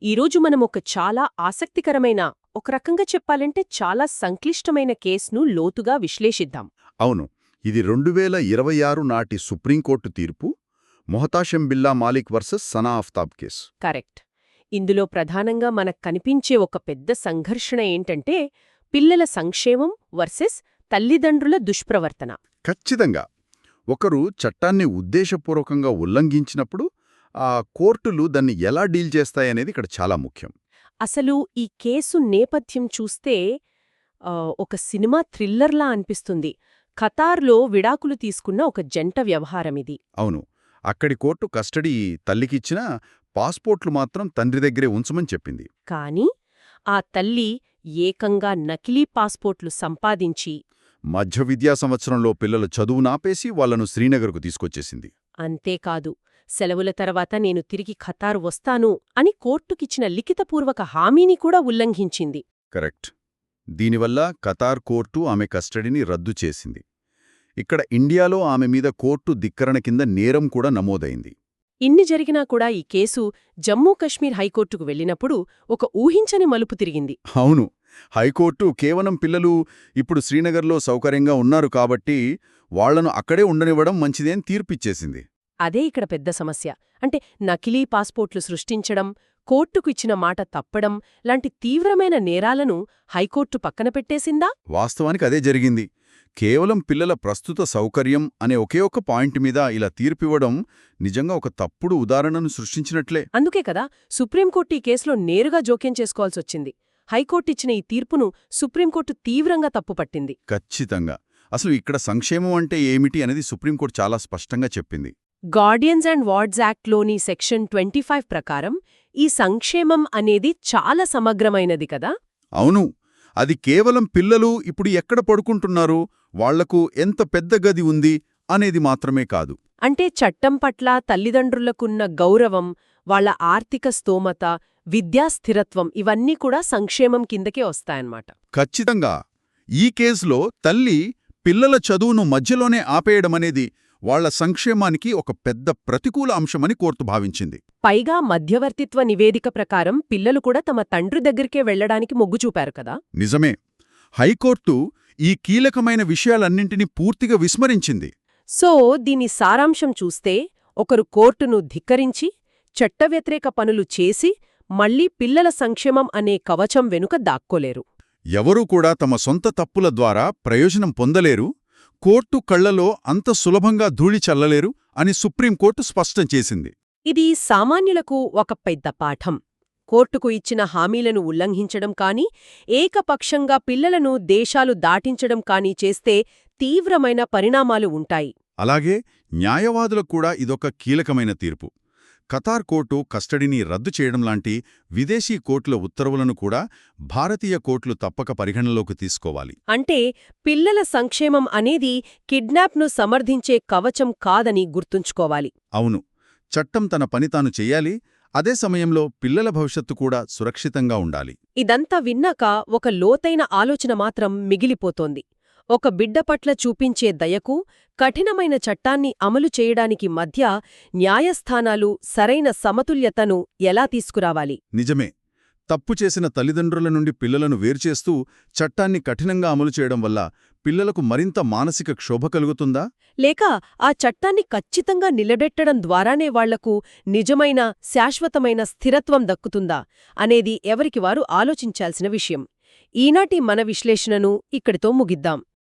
ఈరోజు మనం ఒక చాలా ఆసక్తికరమైన, ఒక రకంగా చెప్పాలంటే చాలా సంక్లిష్టమైన కేసును లోతుగా విశ్లేషిద్దాం. అవును, ఇది 2026 నాటి సుప్రీంకోర్టు తీర్పు, మొహతాషెం బిల్లా Malik versus Sana Aftab case. Correct. ఇందులో ప్రధానంగా మనకు కనిపించే ఒక పెద్ద సంఘర్షణ ఏంటంటే పిల్లల సంక్షేమం వర్సెస్ తల్లిదండ్రుల దుష్ప్రవర్తన. ఖచ్చితంగా. ఒకరు చట్టాన్ని ఉద్దేశపూర్వకంగా ఉల్లంఘించినప్పుడు ఆ కోర్టులు దాన్ని ఎలా డీల్ చేస్తాయనేది ఇక్కడ చాలా ముఖ్యం. అసలు ఈ కేసు నేపథ్యం చూస్తే ఒక సినిమా థ్రిల్లర్లా అనిపిస్తుంది. ఖతార్లో విడాకులు తీసుకున్న ఒక జంట వ్యవహారమిది. అవును, అక్కడి కోర్టు కస్టడీ తల్లికిచ్చినా పాస్పోర్ట్లు మాత్రం తండ్రి దగ్గరే ఉంచమని చెప్పింది. కాని ఆ తల్లి ఏకంగా నకిలీ పాస్పోర్ట్లు సంపాదించి మధ్య విద్యా సంవత్సరంలో పిల్లల చదువునాపేసి వాళ్లను శ్రీనగర్కు తీసుకొచ్చేసింది. అంతేకాదు, సెలవుల తర్వాత నేను తిరిగి ఖతారు వస్తాను అని కోర్టుకిచ్చిన లిఖితపూర్వక హామీని కూడా ఉల్లంఘించింది. కరెక్ట్. దీనివల్ల ఖతార్ కోర్టు ఆమె కస్టడీని రద్దు చేసింది. ఇక్కడ ఇండియాలో ఆమె మీద కోర్టు ధిక్కరణ కింద నేరం కూడా నమోదైంది. ఇన్ని జరిగినా కూడా ఈ కేసు జమ్మూ కశ్మీర్ హైకోర్టుకు వెళ్లినప్పుడు ఒక ఊహించని మలుపు తిరిగింది. అవును, హైకోర్టు కేవలం పిల్లలు ఇప్పుడు శ్రీనగర్లో సౌకర్యంగా ఉన్నారు కాబట్టి వాళ్లను అక్కడే ఉండనివ్వడం మంచిదేని తీర్పిచ్చేసింది. అదే ఇక్కడ పెద్ద సమస్య. అంటే నకిలీ పాస్పోర్ట్లు సృష్టించడం, కోర్టుకు ఇచ్చిన మాట తప్పడం లాంటి తీవ్రమైన నేరాలను హైకోర్టు పక్కన పెట్టేసిందా? వాస్తవానికి అదే జరిగింది. కేవలం పిల్లల ప్రస్తుత సౌకర్యం అనే ఒకే ఒక్క పాయింట్ మీద ఇలా తీర్పివ్వడం నిజంగా ఒక తప్పుడు ఉదాహరణను సృష్టించినట్లే. అందుకే కదా సుప్రీంకోర్టు ఈ కేసులో నేరుగా జోక్యం చేసుకోవాల్సొచ్చింది. హైకోర్టు ఇచ్చిన ఈ తీర్పును సుప్రీంకోర్టు తీవ్రంగా తప్పుపట్టింది. ఖచ్చితంగా. అసలు ఇక్కడ సంక్షేమం అంటే ఏమిటి అనేది సుప్రీంకోర్టు చాలా స్పష్టంగా చెప్పింది. గార్డియన్స్ అండ్ వార్డ్స్ యాక్ట్లోని సెక్షన్ 25 ప్రకారం ఈ సంక్షేమం అనేది చాలా సమగ్రమైనది కదా. అవును, అది కేవలం పిల్లలు ఇప్పుడు ఎక్కడ పడుకుంటున్నారు, వాళ్లకు ఎంత పెద్ద గది ఉంది అనేది మాత్రమే కాదు. అంటే చట్టం పట్ల తల్లిదండ్రులకున్న గౌరవం, వాళ్ల ఆర్థిక స్తోమత, విద్యాస్థిరత్వం ఇవన్నీ కూడా సంక్షేమం కిందకే వస్తాయన్నమాట. ఖచ్చితంగా. ఈ కేసులో తల్లి పిల్లల చదువును మధ్యలోనే ఆపేయడమనేది వాళ్ల సంక్షేమానికి ఒక పెద్ద ప్రతికూల అంశమని కోర్టు భావించింది. పైగా మధ్యవర్తిత్వ నివేదిక ప్రకారం పిల్లలు కూడా తమ తండ్రి దగ్గరికే వెళ్లడానికి మొగ్గు చూపారు కదా. నిజమే. హైకోర్టు ఈ కీలకమైన విషయాలన్నింటినీ పూర్తిగా విస్మరించింది. సో దీని సారాంశం చూస్తే ఒకరు కోర్టును ధిక్కరించి చట్టవ్యతిరేక పనులు చేసి మళ్లీ పిల్లల సంక్షేమం అనే కవచం వెనుక దాక్కోలేరు. ఎవరూ కూడా తమ సొంత తప్పుల ద్వారా ప్రయోజనం పొందలేరు, కోర్టు కళ్లలో అంత సులభంగా ధూళి చల్లలేరు అని సుప్రీంకోర్టు స్పష్టం చేసింది. ఇది సామాన్యులకు ఒక పెద్ద పాఠం. కోర్టుకు ఇచ్చిన హామీలను ఉల్లంఘించడం కానీ, ఏకపక్షంగా పిల్లలను దేశాలు దాటించడం కానీ చేస్తే తీవ్రమైన పరిణామాలు ఉంటాయి. అలాగే న్యాయవాదులకు కూడా ఇదొక కీలకమైన తీర్పు. ఖతార్ కోర్టు కస్టడీని రద్దు చేయడం లాంటి విదేశీ కోర్టుల ఉత్తర్వులను కూడా భారతీయ కోర్టులు తప్పక పరిగణనలోకి తీసుకోవాలి. అంటే పిల్లల సంక్షేమం అనేది కిడ్నాప్ను సమర్థించే కవచం కాదని గుర్తుంచుకోవాలి. అవును, చట్టం తన పని తాను చెయ్యాలి, అదే సమయంలో పిల్లల భవిష్యత్తు కూడా సురక్షితంగా ఉండాలి. ఇదంతా విన్నాక ఒక లోతైన ఆలోచన మాత్రం మిగిలిపోతోంది. ఒక బిడ్డ పట్ల చూపించే దయకు, కఠినమైన చట్టాన్ని అమలు చేయడానికి మధ్య న్యాయస్థానాలు సరైన సమతుల్యతను ఎలా తీసుకురావాలి? నిజమే. తప్పు చేసిన తల్లిదండ్రుల నుండి పిల్లలను వేర్చేస్తూ చట్టాన్ని కఠినంగా అమలు చేయడం వల్ల పిల్లలకు మరింత మానసిక క్షోభ కలుగుతుందా? లేక ఆ చట్టాన్ని ఖచ్చితంగా నిలబెట్టడం ద్వారానే వాళ్లకు నిజమైన, శాశ్వతమైన స్థిరత్వం దక్కుతుందా అనేది ఎవరికి వారు ఆలోచించాల్సిన విషయం. ఈనాటి మన విశ్లేషణను ఇక్కడితో ముగిద్దాం.